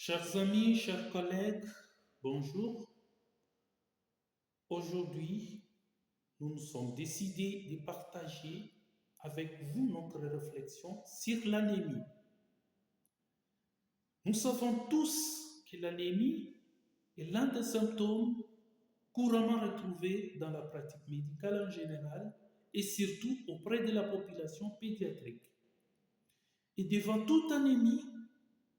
Chers amis, chers collègues, bonjour. Aujourd'hui, nous nous sommes décidés de partager avec vous notre réflexion sur l'anémie. Nous savons tous que l'anémie est l'un des symptômes couramment retrouvés dans la pratique médicale en général et surtout auprès de la population pédiatrique. Et devant toute anémie,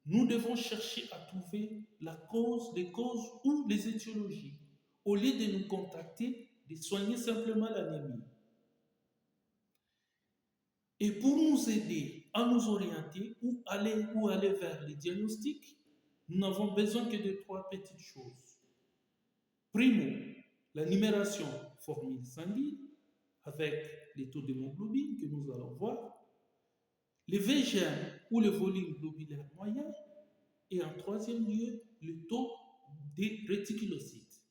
nous devons chercher à trouver les causes ou les étiologies, au lieu de nous contacter, de soigner simplement l'anémie. Et pour nous aider à nous orienter ou aller vers les diagnostics, nous n'avons besoin que de trois petites choses. Primo, la numération formule sanguine avec les taux d'hémoglobine que nous allons voir, le VGM ou le volume globulaire moyen, et en troisième lieu, le taux des réticulocytes.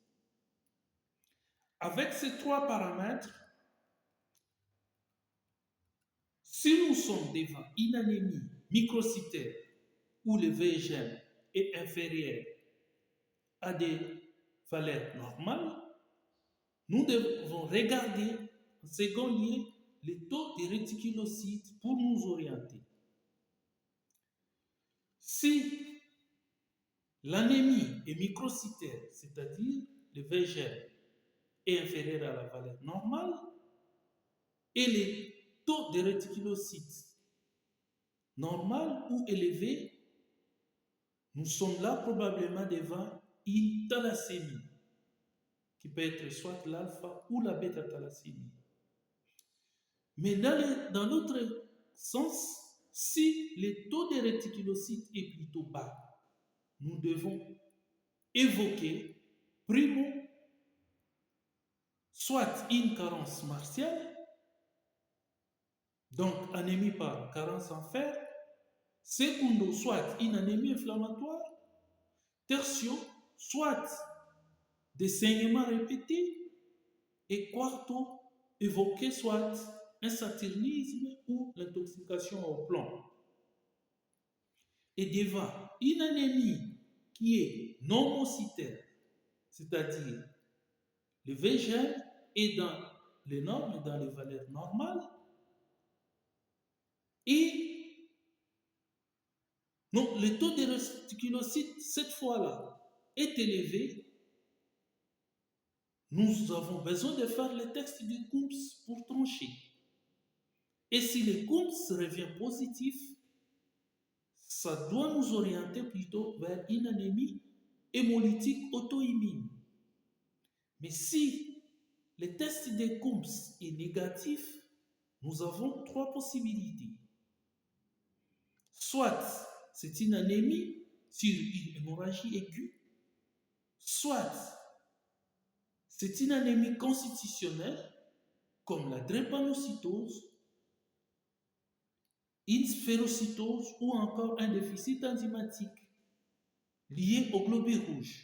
Avec ces trois paramètres, si nous sommes devant une anémie microcytaire où le VGM est inférieur à des valeurs normales, nous devons regarder en second lieu le taux des réticulocytes pour nous orienter. Si l'anémie est microcytaire, c'est-à-dire le VGM est inférieur à la valeur normale, et les taux de réticulocytes normal ou élevé, nous sommes là probablement devant une thalassémie, qui peut être soit l'alpha ou la bêta-thalassémie. Mais dans l'autre sens, si le taux de réticulocytes est plutôt bas, nous devons évoquer, primo, soit une carence martiale, donc anémie par carence en fer, secondo, soit une anémie inflammatoire, tertio, soit des saignements répétés, et quarto, évoquer soit un saturnisme ou l'intoxication au plomb. Et devant une anémie qui est normocytaire, c'est-à-dire le VGM est dans les normes, dans les valeurs normales, et donc le taux de réticulocytes, cette fois-là, est élevé, nous avons besoin de faire le test du Coombs pour trancher. Et si le Coombs revient positif, ça doit nous orienter plutôt vers une anémie hémolytique auto-immune. Mais si le test de Coombs est négatif, nous avons trois possibilités. Soit c'est une anémie sur une hémorragie aiguë, soit c'est une anémie constitutionnelle, comme la drépanocytose, une sphérocytose ou encore un déficit enzymatique lié aux globules rouges.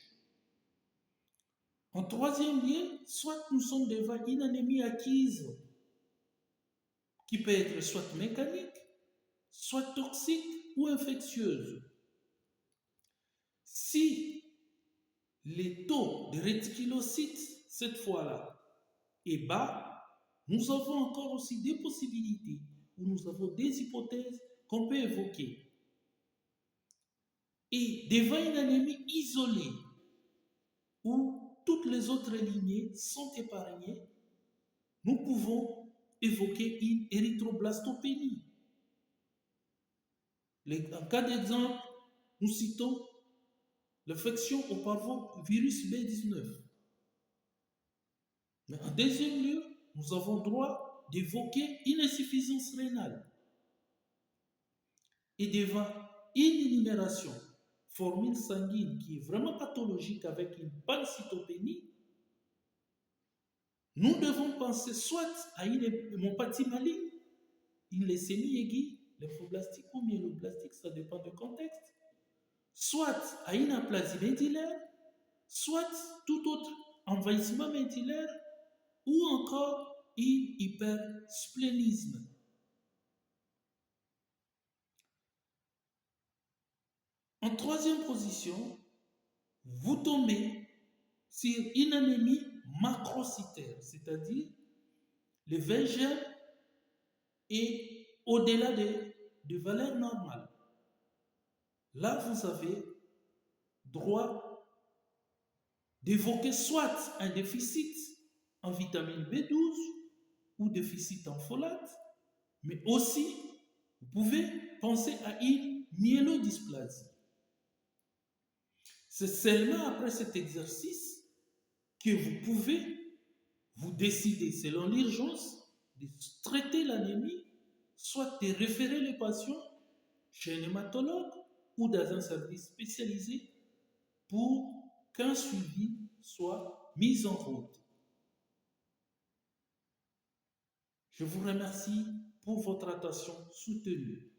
En troisième lieu, soit nous sommes devant une anémie acquise qui peut être soit mécanique, soit toxique ou infectieuse. Si les taux de réticulocytes, cette fois-là, est bas, nous avons encore aussi des possibilités où nous avons des hypothèses qu'on peut évoquer. Et devant une anémie isolée, où toutes les autres lignées sont épargnées, nous pouvons évoquer une érythroblastopénie. En cas d'exemple, nous citons l'infection au parvovirus B19. Mais en deuxième lieu, nous avons droit d'évoquer une insuffisance rénale. Et devant une énumération formule sanguine qui est vraiment pathologique avec une pancytopénie, nous devons penser soit à une hémopathie maligne, une leucémie aiguë, lymphoblastique ou myéloblastique, ça dépend du contexte, soit à une aplasie médullaire, soit tout autre envahissement médullaire, ou encore un hypersplénisme. En troisième position, vous tombez sur une anémie macrocytaire, c'est-à-dire le VEGF est au-delà de valeurs normales. Là, vous avez droit d'évoquer soit un déficit en vitamine B12 ou déficit en folate, mais aussi, vous pouvez penser à une myélodysplasie. C'est seulement après cet exercice que vous pouvez vous décider, selon l'urgence, de traiter l'anémie, soit de référer les patients chez un hématologue ou dans un service spécialisé pour qu'un suivi soit mis en route. Je vous remercie pour votre attention soutenue.